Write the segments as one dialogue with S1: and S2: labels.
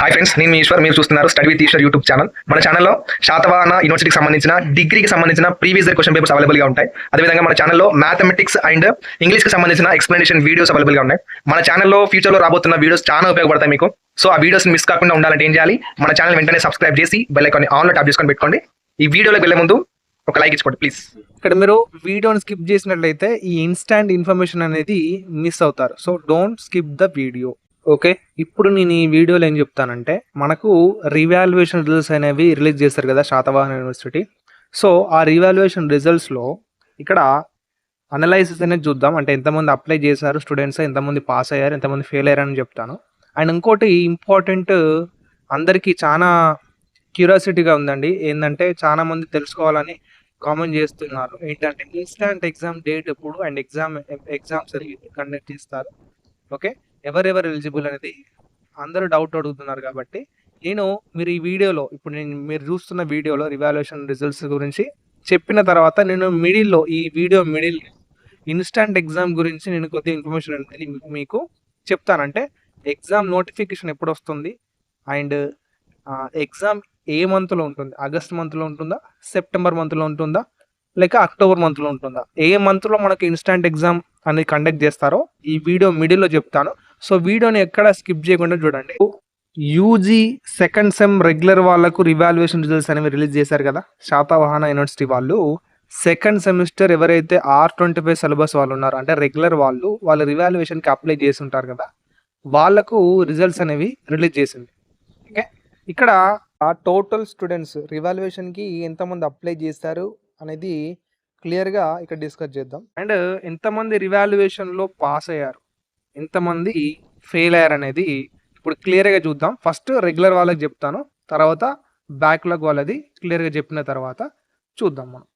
S1: Hi friends, నేను మీ ఈశ్వర్. మీరు చూస్తున్నారు study with Eshwar YouTube channel. మన ఛానల్లో శాతవాహన యూనివర్సిటీకి సంబంధించిన డిగ్రీకి సంబంధించిన ప్రీవియస్ ఇయర్ క్వశ్చన్ పేపర్స్ అవైలబుల్గా ఉంటాయి. అదేవిధంగా మన ఛానల్లో మ్యాథమెటిక్స్ అండ్ ఇంగ్లీష్కి సంబంధించిన ఎక్స్ప్లెనేషన్ వీడియోస్ అవైలబుల్గా ఉన్నాయి. మన ఛానల్లో ఫ్యూచర్లో రాబోతున్న వీడియోస్ చాలా ఉపయోగపడతాయి మీకు. సో ఆ వీడియోస్ మిస్ కాకుండా ఉండాలంటే ఏం చేయాలి? మన ఛానల్ వెంటనే సబ్స్క్రైబ్ చేసి బెల్ ఐకాన్ ఆన్లో ట్యాప్ చేసుకొని పెట్టుకోండి. ఈ వీడియోలోకి వెళ్ళే ముందు ఒక లైక్ ఇచ్చుకోండి ప్లీజ్.
S2: ఇక్కడ మీరు వీడియోని స్కిప్ చేసినట్లయితే ఈ ఇన్స్టాంట్ ఇన్ఫర్మేషన్ అనేది మిస్ అవుతారు. So don't skip the video. Okay, ఇప్పుడు నేను ఈ వీడియోలో ఏం చెప్తానంటే, మనకు రివాల్యుయేషన్ రిజల్ట్స్ అనేవి రిలీజ్ చేస్తారు కదా శాతవాహన యూనివర్సిటీ. సో ఆ రివాల్యుయేషన్ రిజల్ట్స్లో ఇక్కడ అనలైసిస్ అనేది చూద్దాం. అంటే ఎంతమంది అప్లై చేశారు స్టూడెంట్స్, ఎంతమంది పాస్ అయ్యారు, ఎంతమంది ఫెయిల్ అయ్యారు అని చెప్తాను. అండ్ ఇంకోటి ఇంపార్టెంట్, అందరికీ చాలా క్యూరియాసిటీగా ఉందండి. ఏంటంటే చాలా మంది తెలుసుకోవాలని కామెంట్ చేస్తున్నారు. ఏంటంటే ఇన్స్టాంట్ ఎగ్జామ్ డేట్ ఎప్పుడు అండ్ ఎగ్జామ్స్ కండక్ట్ చేస్తారు, ఓకే, ఎవరెవరు ఎలిజిబుల్ అనేది అందరూ డౌట్ అడుగుతున్నారు. కాబట్టి మీరు ఈ వీడియోలో, ఇప్పుడు మీరు చూస్తున్న వీడియోలో రివాల్యుయేషన్ రిజల్ట్స్ గురించి చెప్పిన తర్వాత నేను ఈ వీడియో మిడిల్లో ఇన్స్టాంట్ ఎగ్జామ్ గురించి నేను కొద్దిగా ఇన్ఫర్మేషన్ అనేది మీకు చెప్తానంటే, ఎగ్జామ్ నోటిఫికేషన్ ఎప్పుడు వస్తుంది అండ్ ఎగ్జామ్ ఏ మంత్లో ఉంటుంది, ఆగస్ట్ మంత్లో ఉంటుందా, సెప్టెంబర్ మంత్లో ఉంటుందా, లేక అక్టోబర్ మంత్లో ఉంటుందా, ఏ మంత్లో మనకి ఇన్స్టాంట్ ఎగ్జామ్ అనేది కండక్ట్ చేస్తారో ఈ వీడియో మిడిల్లో చెప్తాను. సో వీడియోని ఎక్కడ స్కిప్ చేయకుండా చూడండి. యూజీ సెకండ్ సెమ్ రెగ్యులర్ వాళ్ళకు రివాల్యుయేషన్ రిజల్ట్స్ అనేవి రిలీజ్ చేశారు కదా శాతవాహన యూనివర్సిటీ వాళ్ళు. సెకండ్ సెమిస్టర్ ఎవరైతే R25 సిలబస్ వాళ్ళు ఉన్నారో, అంటే రెగ్యులర్ వాళ్ళు రివాల్యుయేషన్కి అప్లై చేసి ఉంటారు కదా, వాళ్ళకు రిజల్ట్స్ అనేవి రిలీజ్ చేసింది. ఓకే, ఇక్కడ ఆ టోటల్ స్టూడెంట్స్ రివాల్యుయేషన్కి ఎంతమంది అప్లై చేస్తారు అనేది క్లియర్గా ఇక్కడ డిస్కస్ చేద్దాం. అండ్ ఎంతమంది రివాల్యుయేషన్లో పాస్ అయ్యారు, ఎంతమంది ఫెయిల్ అయ్యారు అనేది ఇప్పుడు క్లియర్గా చూద్దాం. ఫస్ట్ రెగ్యులర్ వాళ్ళకి చెప్తాను, తర్వాత బ్యాక్లాగ్ వాళ్ళది క్లియర్గా చెప్పిన తర్వాత చూద్దాం. మనం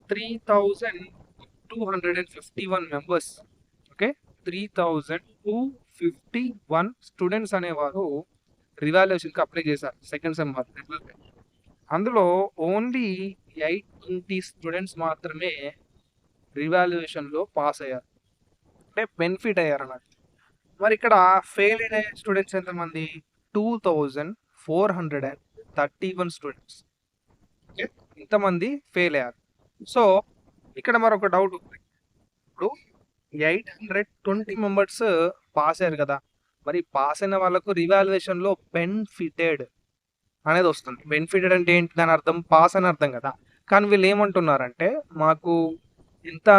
S2: 3251 మెంబర్స్, ఓకే, 3251 స్టూడెంట్స్ అనేవారు రివాల్యుయేషన్కి అప్లై చేశారు సెకండ్ సెమ్ వాళ్ళు. అందులో ఓన్లీ 820 స్టూడెంట్స్ మాత్రమే రివాల్యుయేషన్లో పాస్ అయ్యారు, అంటే బెనిఫిట్ అయ్యారు అన్నట్టు. మరి ఇక్కడ ఫెయిల్ అయిన స్టూడెంట్స్ ఎంతమంది? 2431 స్టూడెంట్స్, ఓకే, ఇంతమంది ఫెయిల్ అయ్యారు. సో ఇక్కడ మరొక డౌట్ ఉంది. ఇప్పుడు 820 మెంబర్స్ పాస్ అయ్యారు కదా, మరి పాస్ అయిన వాళ్ళకు రివాల్యుయేషన్లో బెనిఫిటెడ్ అనేది వస్తుంది. బెనిఫిటెడ్ అంటే ఏంటి, దాని అర్థం పాస్ అని అర్థం కదా. కానీ వీళ్ళు ఏమంటున్నారంటే, మాకు ఎంత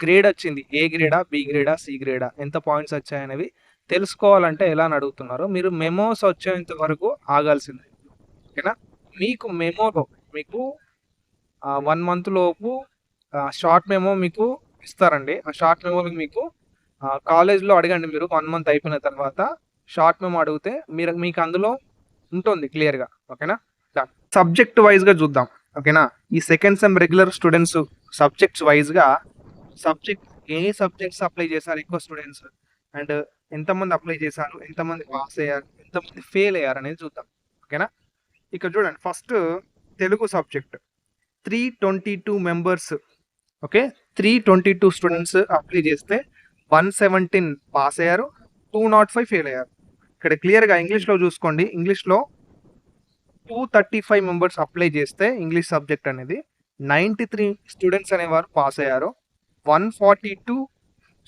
S2: గ్రేడ్ వచ్చింది, ఏ గ్రేడా, బి గ్రేడా, సి గ్రేడా, ఎంత పాయింట్స్ వచ్చాయనేవి తెలుసుకోవాలంటే ఎలా అని అడుగుతున్నారు. మీరు మెమోస్ వచ్చేంత వరకు ఆగాల్సిందే, ఓకేనా. మీకు మెమోలో మీకు 1 month లోపు షార్ట్ మెమో మీకు ఇస్తారండి. ఆ షార్ట్ మెమోలో మీకు కాలేజ్లో అడగండి. మీరు 1 month అయిపోయిన తర్వాత షార్ట్ మెమో అడిగితే మీకు అందులో ఉంటుంది క్లియర్గా, ఓకేనా. సబ్జెక్ట్ వైజ్గా చూద్దాం, ఓకేనా. ఈ second sem regular students subjects వైజ్గా ఏ సబ్జెక్ట్స్ అప్లై చేశారు ఎక్కువ స్టూడెంట్స్, అండ్ ఎంతమంది అప్లై చేశారు, ఎంతమంది పాస్ అయ్యారు, ఎంతమంది ఫెయిల్ అయ్యారు అనేది చూద్దాం, ఓకేనా. ఇక్కడ చూడండి, first Telugu subject 322 members, okay, 322 students apply చేస్తే 117 పాస్ అయ్యారు, 205 ఫెయిల్ అయ్యారు. ఇక్కడ క్లియర్గా ఇంగ్లీష్లో చూసుకోండి. ఇంగ్లీష్లో 235 మెంబర్స్ అప్లై చేస్తే ఇంగ్లీష్ సబ్జెక్ట్ అనేది 93 స్టూడెంట్స్ అనేవారు పాస్ అయ్యారు, 142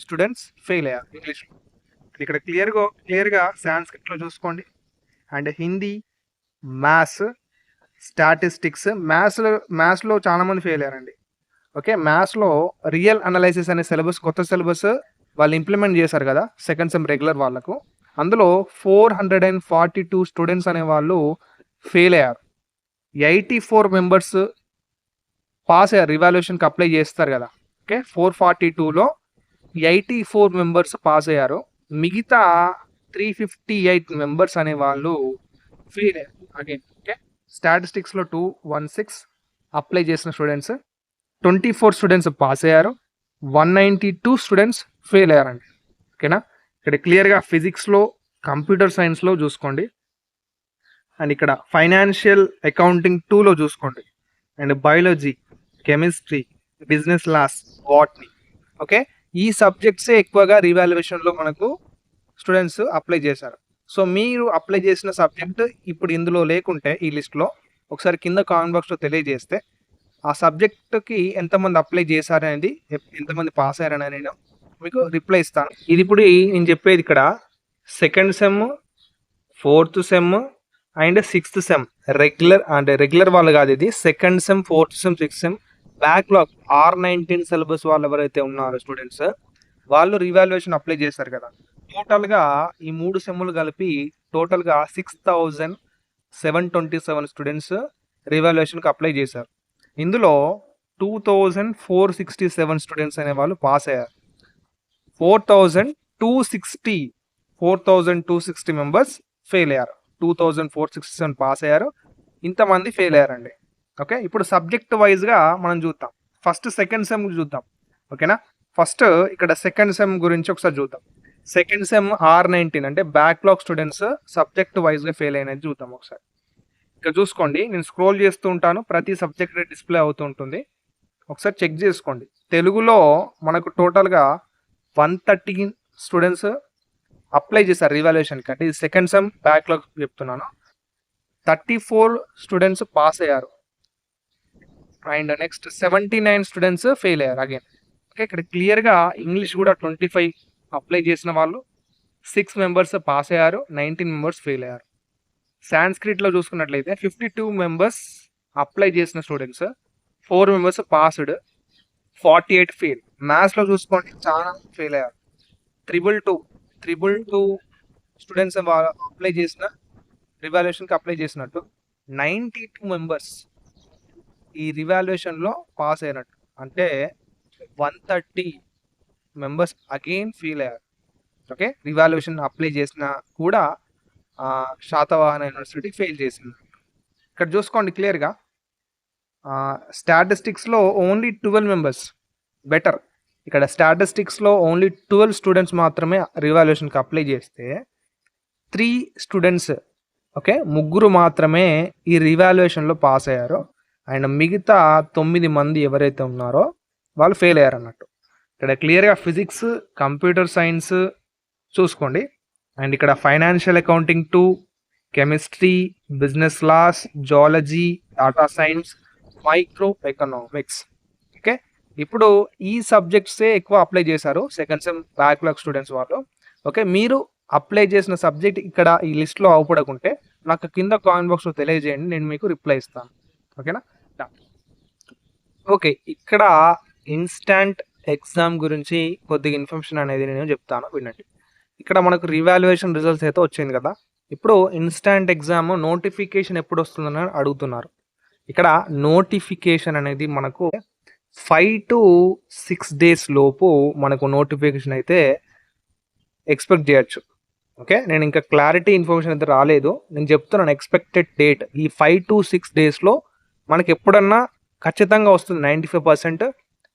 S2: స్టూడెంట్స్ ఫెయిల్ అయ్యారు ఇంగ్లీష్లో. ఇక్కడ క్లియర్గా సాంస్క్రిట్లో చూసుకోండి. And Hindi, maths, statistics. మ్యాథ్స్లో చాలామంది ఫెయిల్ అయ్యారండి, ఓకే. మ్యాథ్స్లో రియల్ అనాలైసిస్ అనే సిలబస్, కొత్త సిలబస్ వాళ్ళు ఇంప్లిమెంట్ చేశారు కదా సెకండ్ సెమ్ రెగ్యులర్ వాళ్ళకు. అందులో 442 స్టూడెంట్స్ అనేవాళ్ళు ఫెయిల్ అయ్యారు. 84 మెంబర్స్ పాస్ అయ్యారు, రివాల్యుయేషన్కి అప్లై చేస్తారు కదా, ఓకే. 442లో 84 మెంబర్స్ పాస్ అయ్యారు. మిగతా 358 మెంబర్స్ అనేవాళ్ళు ఫెయిల్ అయ్యారు అగైన్, ఓకే. స్టాటిస్టిక్స్లో 216 అప్లై చేసిన స్టూడెంట్స్, 24 స్టూడెంట్స్ పాస్ అయ్యారు, 192 స్టూడెంట్స్ ఫెయిల్ అయ్యారండి, ఓకేనా. ఇక్కడ క్లియర్గా ఫిజిక్స్లో, కంప్యూటర్ సైన్స్లో చూసుకోండి. అండ్ ఇక్కడ ఫైనాన్షియల్ అకౌంటింగ్ 2లో చూసుకోండి. And biology, chemistry, business laws, botany, okay. ఈ సబ్జెక్ట్సే ఎక్కువగా రివాల్యుయేషన్లో మనకు స్టూడెంట్స్ అప్లై చేశారు. సో మీరు అప్లై చేసిన సబ్జెక్ట్ ఇప్పుడు ఇందులో లేకుంటే ఈ లిస్ట్లో ఒకసారి కింద కామెంట్ బాక్స్లో తెలియజేస్తే ఆ సబ్జెక్ట్కి ఎంతమంది అప్లై చేశారనేది, ఎంతమంది పాస్ అయ్యారని నేను మీకు రిప్లై ఇస్తాను. ఇది ఇప్పుడు నేను చెప్పేది ఇక్కడ second sem, fourth sem and sixth sem regular వాళ్ళు కాదు. ఇది second sem, fourth sem, sixth sem backlog R19 syllabus వాళ్ళు ఎవరైతే ఉన్నారో స్టూడెంట్స్ వాళ్ళు రివాల్యుయేషన్ అప్లై చేశారు కదా. టోటల్గా ఈ 3 సెమ్ములు కలిపి టోటల్గా 6,727 స్టూడెంట్స్ రివాల్యుయేషన్కి అప్లై చేశారు. ఇందులో 2,467 స్టూడెంట్స్ అనే వాళ్ళు పాస్ అయ్యారు. 4,260 మెంబర్స్ ఫెయిల్ అయ్యారు. 2,467 పాస్ అయ్యారు, ఇంతమంది ఫెయిల్ అయ్యారండి. ఓకే, ఇప్పుడు సబ్జెక్ట్ వైజ్గా మనం చూద్దాం. ఫస్ట్ సెకండ్ సెమ్ చూద్దాం. ఓకేనా, ఫస్ట్ ఇక్కడ సెకండ్ సెమ్ గురించి ఒకసారి చూద్దాం. సెకండ్ సెమ్ R19 అంటే బ్యాక్లాగ్ స్టూడెంట్స్ సబ్జెక్ట్ వైజ్గా ఫెయిల్ అయినది చూద్దాం ఒకసారి. ఇక్కడ చూసుకోండి, నేను స్క్రోల్ చేస్తూ ఉంటాను, ప్రతి సబ్జెక్ట్ డిస్ప్లే అవుతూ ఉంటుంది, ఒకసారి చెక్ చేసుకోండి. తెలుగులో మనకు టోటల్గా 130 స్టూడెంట్స్ అప్లై చేశారు రివాల్యుయేషన్కి, అంటే ఇది సెకండ్ సెమ్ బ్యాక్లాగ్ చెప్తున్నాను. 34 స్టూడెంట్స్ పాస్ అయ్యారు అండ్ నెక్స్ట్ 79 స్టూడెంట్స్ ఫెయిల్ అయ్యారు అగైన్. ఓకే, ఇక్కడ క్లియర్గా ఇంగ్లీష్ కూడా 25 అప్లై చేసిన వాళ్ళు 6 మెంబర్స్ పాస్ అయ్యారు, 19 మెంబర్స్ ఫెయిల్ అయ్యారు. సాంస్క్రిట్లో చూసుకున్నట్లయితే 52 మెంబర్స్ అప్లై చేసిన స్టూడెంట్స్, 4 మెంబర్స్ పాస్డ్, 48 ఫెయిల్. మ్యాథ్స్లో చూసుకోండి చాలా ఫెయిల్ అయ్యారు. 222 స్టూడెంట్స్ అప్లై చేసిన రివాల్యుయేషన్కి అప్లై చేసినట్టు 92 మెంబర్స్ ఈ రివాల్యుయేషన్లో పాస్ అయినట్టు, అంటే 130 మెంబర్స్ అగైన్ ఫెయిల్ అయ్యారు. ఓకే, రివాల్యుయేషన్ అప్లై చేసిన కూడా శాతవాహన యూనివర్సిటీ ఫెయిల్ చేసింది. ఇక్కడ చూసుకోండి క్లియర్గా స్టాటిస్టిక్స్లో ఓన్లీ 12 మెంబర్స్ బెటర్. ఇక్కడ స్టాటిస్టిక్స్లో ఓన్లీ 12 స్టూడెంట్స్ మాత్రమే రివాల్యుయేషన్కి అప్లై చేస్తే 3 స్టూడెంట్స్, ఓకే, 3 మాత్రమే ఈ రివాల్యుయేషన్లో పాస్ అయ్యారు అండ్ మిగతా 9 మంది ఎవరైతే ఉన్నారో వాళ్ళు ఫెయిల్ అయ్యారు అన్నట్టు. ఇక్కడ క్లియర్గా ఫిజిక్స్, కంప్యూటర్ సైన్స్ చూసుకోండి అండ్ ఇక్కడ financial accounting 2, chemistry, business laws, zoology, data science, micro economics. Okay, ఇప్పుడు ఈ సబ్జెక్ట్సే ఎక్కువ అప్లై చేశారు సెకండ్ సెమ్ బ్యాక్లాగ్ స్టూడెంట్స్ వాళ్ళు. ఓకే, మీరు అప్లై చేసిన సబ్జెక్ట్ ఇక్కడ ఈ లిస్ట్లో అవపడకుంటే నాకు కింద కామెంట్ బాక్స్లో తెలియజేయండి, నేను మీకు రిప్లై ఇస్తాను. ఓకేనా. ఓకే, ఇక్కడ ఇన్స్టాంట్ ఎగ్జామ్ గురించి కొద్దిగా ఇన్ఫర్మేషన్ అనేది నేను చెప్తాను, వినండి. ఇక్కడ మనకు రివాల్యుయేషన్ రిజల్ట్స్ అయితే వచ్చింది కదా. ఇప్పుడు ఇన్స్టాంట్ ఎగ్జామ్ నోటిఫికేషన్ ఎప్పుడు వస్తుందని అడుగుతున్నారు. ఇక్కడ నోటిఫికేషన్ అనేది మనకు 5 to 6 days లోపు మనకు నోటిఫికేషన్ అయితే ఎక్స్పెక్ట్ చేయొచ్చు. ఓకే, నేను ఇంకా క్లారిటీ ఇన్ఫర్మేషన్ అయితే రాలేదు, నేను చెప్తున్నాను ఎక్స్పెక్టెడ్ డేట్ ఈ 5 to 6 daysలో మనకి ఎప్పుడన్నా ఖచ్చితంగా వస్తుంది. 95%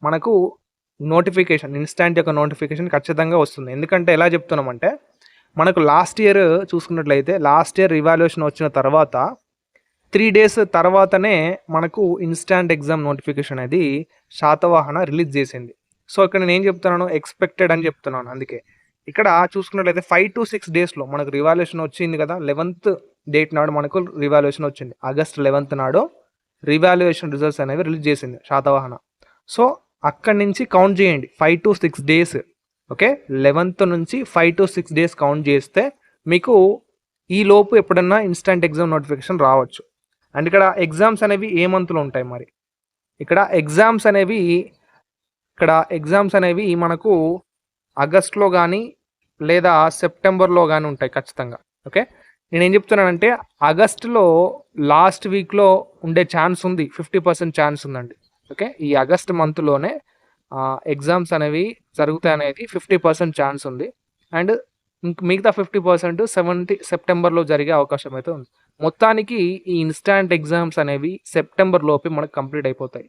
S2: మనకు నోటిఫికేషన్, ఇన్స్టాంట్ యొక్క నోటిఫికేషన్ ఖచ్చితంగా వస్తుంది. ఎందుకంటే ఎలా చెప్తున్నామంటే మనకు లాస్ట్ ఇయర్ చూసుకున్నట్లయితే లాస్ట్ ఇయర్ రివాల్యుయేషన్ వచ్చిన తర్వాత 3 days తర్వాతనే మనకు ఇన్స్టాంట్ ఎగ్జామ్ నోటిఫికేషన్ అనేది శాతవాహన రిలీజ్ చేసింది. సో ఇక్కడ నేను ఏం చెప్తున్నాను, ఎక్స్పెక్టెడ్ అని చెప్తున్నాను. అందుకే ఇక్కడ చూసుకున్నట్లయితే 5 to 6 daysలో మనకు రివాల్యుయేషన్ వచ్చింది కదా. 11th డేట్ నాడు మనకు రివాల్యుయేషన్ వచ్చింది. August 11th నాడు రివాల్యుయేషన్ రిజల్ట్స్ అనేవి రిలీజ్ చేసింది శాతవాహన. సో అక్కడి నుంచి కౌంట్ చేయండి 5 to 6 days. ఓకే, 11th నుంచి 5 to 6 days కౌంట్ చేస్తే మీకు ఈ లోపు ఎప్పుడన్నా ఇన్స్టాంట్ ఎగ్జామ్ నోటిఫికేషన్ రావచ్చు. అండ్ ఇక్కడ ఎగ్జామ్స్ అనేవి ఏ మంత్లో ఉంటాయి మరి? ఇక్కడ ఎగ్జామ్స్ అనేవి మనకు ఆగస్ట్లో కానీ లేదా సెప్టెంబర్లో కానీ ఉంటాయి ఖచ్చితంగా. ఓకే, నేనేం చెప్తున్నానంటే ఆగస్టులో లాస్ట్ వీక్లో ఉండే ఛాన్స్ ఉంది, 50% ఛాన్స్ ఉందండి. ఓకే, ఈ ఆగస్ట్ మంత్లోనే ఎగ్జామ్స్ అనేవి జరుగుతాయి అనేది 50% ఛాన్స్ ఉంది. అండ్ మిగతా 50% సెప్టెంబర్లో జరిగే అవకాశం అయితే ఉంది. మొత్తానికి ఈ ఇన్స్టాంట్ ఎగ్జామ్స్ అనేవి సెప్టెంబర్ లోపే మనకు కంప్లీట్ అయిపోతాయి.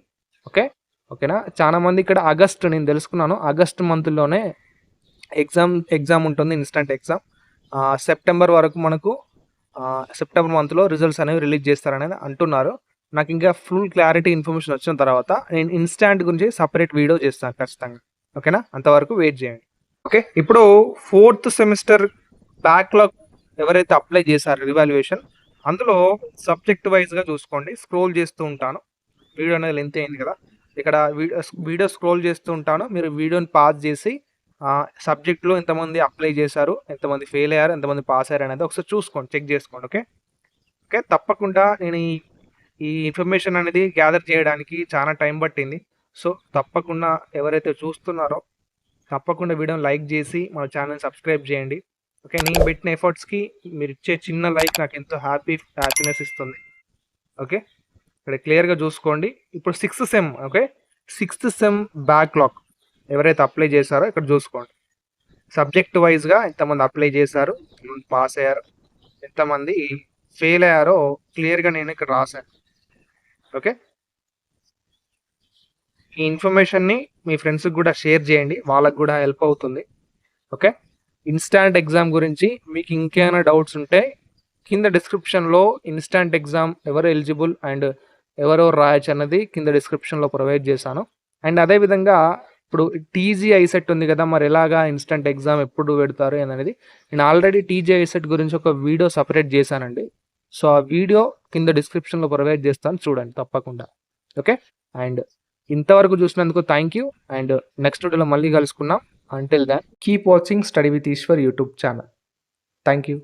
S2: ఓకేనా. చాలా మంది ఇక్కడ ఆగస్ట్, నేను తెలుసుకున్నాను ఆగస్ట్ మంత్లోనే ఎగ్జామ్ ఉంటుంది, ఇన్స్టాంట్ ఎగ్జామ్. సెప్టెంబర్ వరకు మనకు సెప్టెంబర్ మంత్లో రిజల్ట్స్ అనేవి రిలీజ్ చేస్తారనేది అంటున్నారు. నాకు ఇంకా ఫుల్ క్లారిటీ ఇన్ఫర్మేషన్ వచ్చిన తర్వాత నేను ఇన్స్టాంట్ గురించి సపరేట్ వీడియో చేస్తాను ఖచ్చితంగా. ఓకేనా, అంతవరకు వెయిట్ చేయండి. ఓకే, ఇప్పుడు 4th సెమిస్టర్ బ్యాక్లాగ్ ఎవరైతే అప్లై చేశారో రివాల్యుయేషన్, అందులో సబ్జెక్ట్ వైజ్గా చూసుకోండి. స్క్రోల్ చేస్తూ ఉంటాను, వీడియో అనేది లెంత్ అయింది కదా, ఇక్కడ వీడియో స్క్రోల్ చేస్తూ ఉంటాను. మీరు వీడియోని పాజ్ చేసి సబ్జెక్ట్లో ఎంతమంది అప్లై చేశారు, ఎంతమంది ఫెయిల్ అయ్యారు, ఎంతమంది పాస్ అయ్యారు అనేది ఒకసారి చూసుకోండి, చెక్ చేసుకోండి. ఓకే ఓకే తప్పకుండా నేను ఈ ఇన్ఫర్మేషన్ అనేది గ్యాదర్ చేయడానికి చాలా టైం పట్టింది. సో తప్పకుండా ఎవరైతే చూస్తున్నారో తప్పకుండా వీడియోని లైక్ చేసి మన ఛానల్ సబ్స్క్రైబ్ చేయండి. ఓకే, నేను పెట్టిన ఎఫర్ట్స్కి మీరు ఇచ్చే చిన్న లైక్ నాకు ఎంతో హ్యాపీనెస్ ఇస్తుంది. ఓకే, ఇక్కడ క్లియర్గా చూసుకోండి. ఇప్పుడు 6th sem, okay 6th sem backlog ఎవరైతే అప్లై చేశారో ఇక్కడ చూసుకోండి. సబ్జెక్ట్ వైజ్గా ఎంతమంది అప్లై చేశారు, ఎంతమంది పాస్ అయ్యారు, ఎంతమంది ఫెయిల్ అయ్యారో క్లియర్గా నేను ఇక్కడ రాశాను. ఓకే, ఈ ఇన్ఫర్మేషన్ని మీ ఫ్రెండ్స్కి కూడా షేర్ చేయండి, వాళ్ళకు కూడా హెల్ప్ అవుతుంది. ఓకే, ఇన్స్టాంట్ ఎగ్జామ్ గురించి మీకు ఇంకేమైనా డౌట్స్ ఉంటే కింద డిస్క్రిప్షన్లో ఇన్స్టాంట్ ఎగ్జామ్ ఎవరు ఎలిజిబుల్ అండ్ ఎవరెవరు రాయొచ్చు అన్నది కింద డిస్క్రిప్షన్లో ప్రొవైడ్ చేశాను. అండ్ అదేవిధంగా ఇప్పుడు టీజీ ఐసెట్ ఉంది కదా, మరి ఎలాగా ఇన్స్టాంట్ ఎగ్జామ్ ఎప్పుడు పెడతారు అనేది నేను ఆల్రెడీ టీజీ ఐసెట్ గురించి ఒక వీడియో సపరేట్ చేశానండి. సో ఆ వీడియో కింద డిస్క్రిప్షన్లో ప్రొవైడ్ చేస్తాను, చూడండి తప్పకుండా. ఓకే, అండ్ ఇంతవరకు చూసినందుకు థ్యాంక్ యూ. అండ్ నెక్స్ట్ వీడియోలో మళ్ళీ కలుసుకుందాం. Until then keep watching study with Eshwar YouTube channel. Thank you.